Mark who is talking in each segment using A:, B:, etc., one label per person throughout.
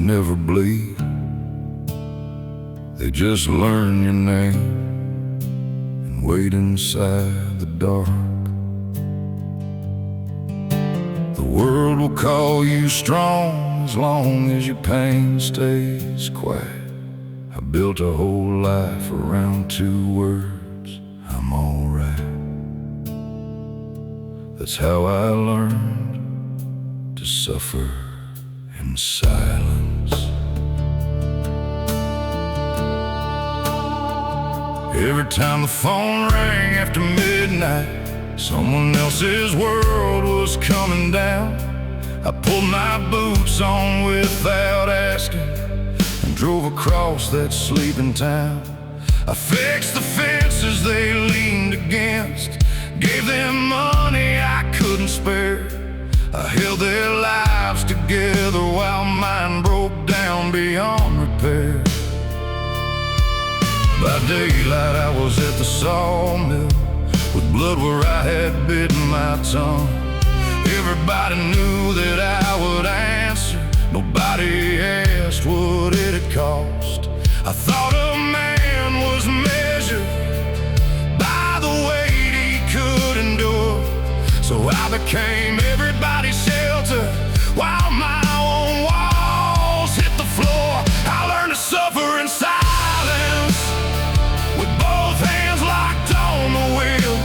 A: never bleed. They just learn your name and wait inside the dark. The world will call you strong as long as your pain stays quiet. I built a whole life around 2 words: I'm alright. That's how I learned to suffer in silence. Every time the phone rang after midnight, someone else's world was coming down. I pulled my boots on without asking and drove across that sleeping town. I fixed the fences they leaned against, gave them money I couldn't spare. I held their lives together while mine broke down beyond repair. By daylight I was at the sawmill, with blood where I had bitten my tongue. Everybody knew that I would answer. Nobody asked what it had cost. I thought a man was measured by the weight he could endure. So I became everybody's shelter while my own walls hit the floor. I learned to suffer in silence, with both hands locked on the wheel.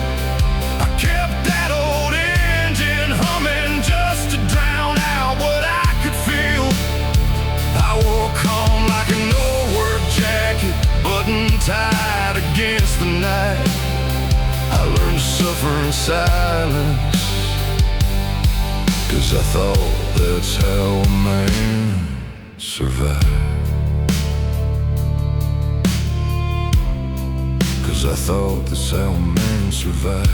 A: I kept that old engine humming just to drown out what I could feel. I wore calm like an old work jacket, button tied against the night. I learned to suffer in silence, 'cause I thought that's how a man survived. 'Cause I thought that's how a man survived,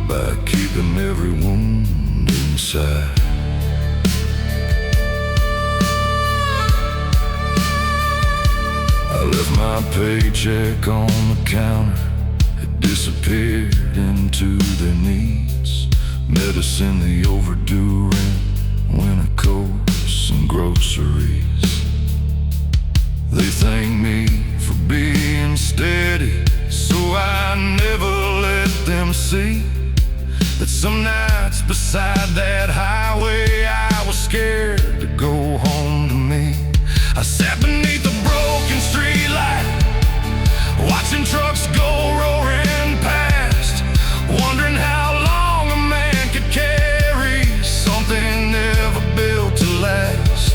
A: by keeping every wound inside. I left my paycheck on the counter. It disappeared into their needs: medicine, the overdue rent, winter coats and groceries. They thank me for being steady, so I never let them see that some nights beside that highway I was scared to go home to me. I sat beneath a broken streetlight, watching trucks go roaring past, wondering how long a man could carry something never built to last.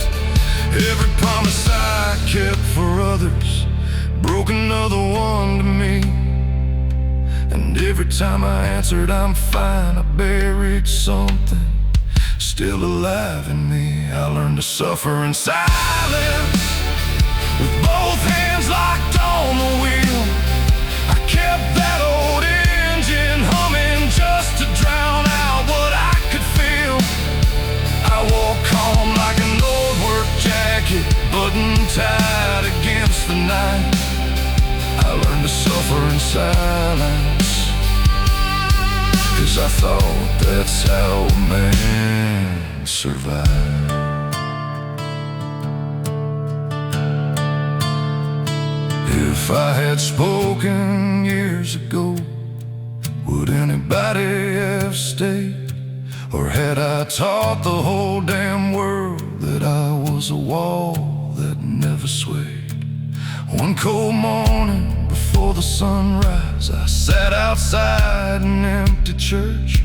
A: Every promise I kept for others broke another one to me, and every time I answered I'm fine, I buried something still alive in me. I learned to suffer in silence, with both hands locked on the wheel. I kept that old engine humming just to drown out what I could feel. I wore calm like an old work jacket, button tied against the night. I learned to suffer in silence, 'cause I thought that's how a man survived. If I had spoken years ago, would anybody have stayed? Or had I taught the whole damn world that I was a wall that never swayed? One cold morning before the sunrise, I sat outside an empty church.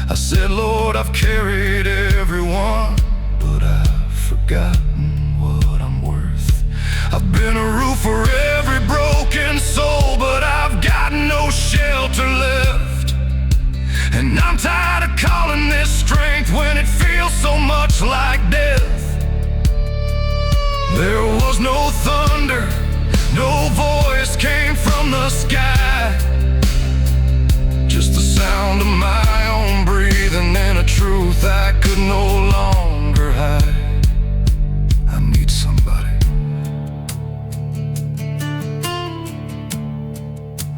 A: I said, Lord, I've carried everyone, but I've forgotten what I'm worth. I've been a roof for every broken soul, but I've got no shelter left. And I'm tired of calling this strength when it feels so much like death. There was no thunder, no voice came from the sky, just the sound of my own breathing and a truth I could no longer hide. I need somebody.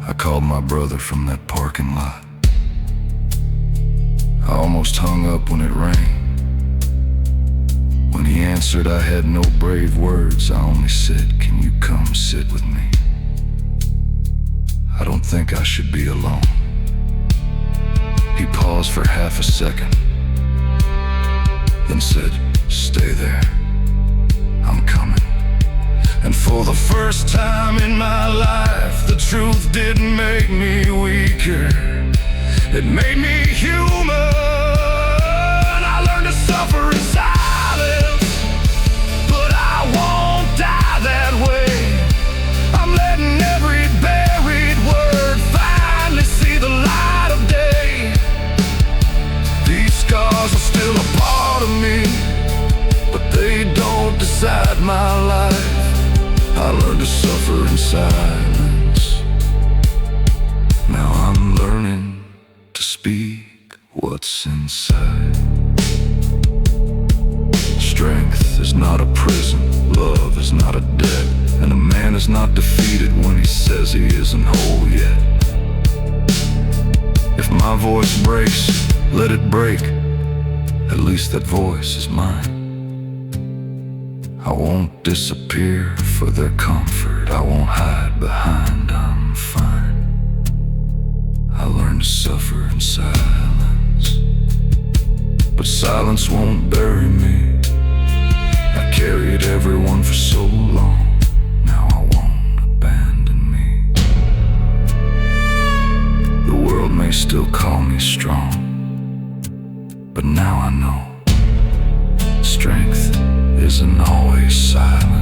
A: I called my brother from that parking lot. I almost hung up when it rang. answered, I had no brave words. I only said, can you come sit with me? I don't think I should be alone. He paused for half a second, then said, stay there, I'm coming. And for the first time in my life, the truth didn't make me weaker, it made me human. I learned to suffer in silence, but I won't die that way. I'm letting every buried word finally see the light of day. These scars are still a part of me, but they don't decide my life. I learned to suffer in silence. Now I'm learning to speak what's inside. Strength is not a prison, love is not a debt, and a man is not defeated when he says he isn't whole yet. If my voice breaks, let it break. At least that voice is mine. I won't disappear for their comfort, I won't hide behind I'm fine. I learned to suffer in silence, but silence won't bury me. I carried everyone for so long, now I won't abandon me. The world may still call me strong, but now I know strength isn't always silent.